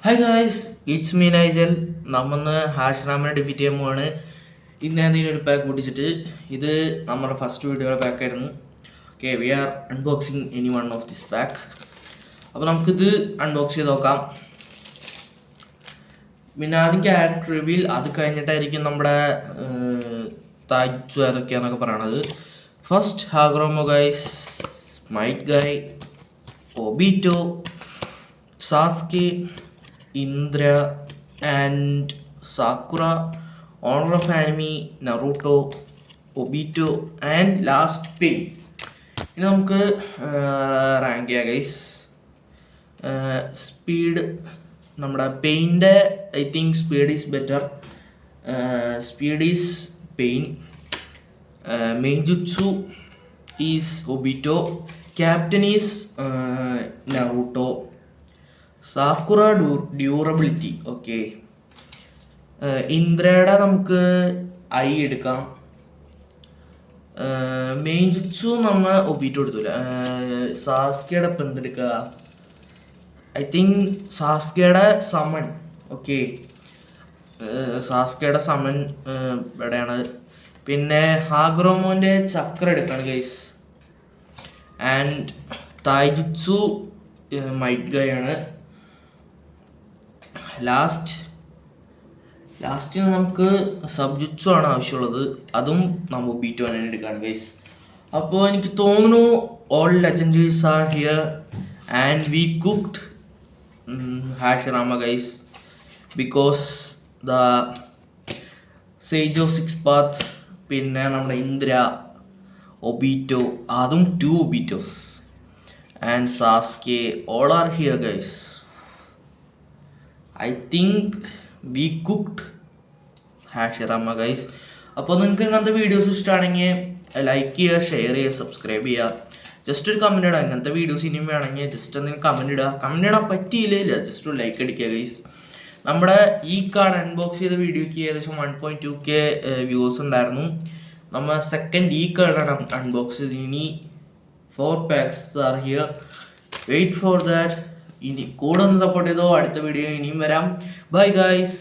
Hi guys, it's me Nigel. നമ്മന്ന് ഹാഷ്റാമിനെ defeat ചെയ്യാൻ പോവാണ്. ഇന്ന് എന്തെങ്കിലും ഒരു പാക്ക് പൊട്ടിച്ചിട്ട് ഇത് നമ്മുടെ ഫസ്റ്റ് വീഡിയോയുടെ പാക്കായിരുന്നു. Okay, we are unboxing any one of this pack. അപ്പോൾ നമുക്കിത് അൺബോക്സ് ചെയ്ത് നോക്കാം. പിന്നെ ആദ്യം ക്യാരക്ടർ റിവീൽ, അത് കഴിഞ്ഞിട്ടായിരിക്കും നമ്മുടെ താജ് അതൊക്കെയാണെന്നൊക്കെ പറയണത്. First Hagoromo guys, Might Guy, Obito, Sasuke, Indra and Sakura, owner of anime, Naruto, Obito and last Pain. ഇനി നമുക്ക് റാങ്ക് ചെയ്യാം ഗൈസ്. സ്പീഡ് നമ്മുടെ പെയിൻ്റെ I think speed is better. Speed is Pain. Main jutsu is Obito. Captain is Naruto. Sakura durability okay. ഇന്ദ്രയുടെ നമുക്ക് ഐ എടുക്കാം. Main jutsu നമ്മൾ ഒബീറ്റോ എടുത്തില്ല. സാസ്കയുടെ ഇപ്പം എന്തെടുക്കുക? ഐ തിങ്ക് സാസ്കയുടെ സമൺ. ഓക്കെ, സാസ്കയുടെ സമൺ ഇവിടെയാണ്. പിന്നെ ഹാഗ്രോമോൻ്റെ ചക്ര എടുക്കാണ് ഗൈസ്. ആൻഡ് തായ്ജുത്സു മൈറ്റ് ഗൈ ആണ്. ലാസ്റ്റിന് നമുക്ക് സബ്ജുത്സു ആണ് ആവശ്യമുള്ളത്. അതും നമ്മൾ ബീറ്റ് വൺ എടുക്കുകയാണ് ഗൈസ്. അപ്പോൾ എനിക്ക് തോന്നുന്നു all legendaries are here and we cooked Hashirama guys, because the sage of six path, പിന്നെ നമ്മുടെ ഇന്ദ്ര, ഒബീറ്റോ, അതും 2 Obitos, and Sasuke, all are here guys. I think we cooked Hashirama guys. അപ്പോൾ നിങ്ങൾക്ക് ഇങ്ങനത്തെ videos ഇഷ്ടമാണെങ്കിൽ like ചെയ്യുക, share ചെയ്യുക, subscribe ചെയ്യുക. ജസ്റ്റ് ഒരു കമൻറ്റ് ഇടുക. ഇങ്ങനത്തെ വീഡിയോസ് ഇനിയും വേണമെങ്കിൽ ജസ്റ്റ് എന്തെങ്കിലും കമൻറ്റ് ഇടുക. കമൻറ്റ് ഇടാൻ പറ്റിയില്ല, ജസ്റ്റ് ഒരു ലൈക്ക് അടിക്കുക ഗൈസ്. നമ്മുടെ ഈ കാർഡ് അൺബോക്സ് ചെയ്ത വീഡിയോയ്ക്ക് ഏകദേശം 1.2K വ്യൂസ് ഉണ്ടായിരുന്നു. നമ്മൾ സെക്കൻഡ് ഈ കാർഡാണ് അൺബോക്സ് ചെയ്ത്. ഇനി 4 packs are here. Wait for that. ഇനി കൂടെ ഒന്ന് സപ്പോർട്ട് ചെയ്തോ. അടുത്ത വീഡിയോ ഇനിയും വരാം. Bye guys.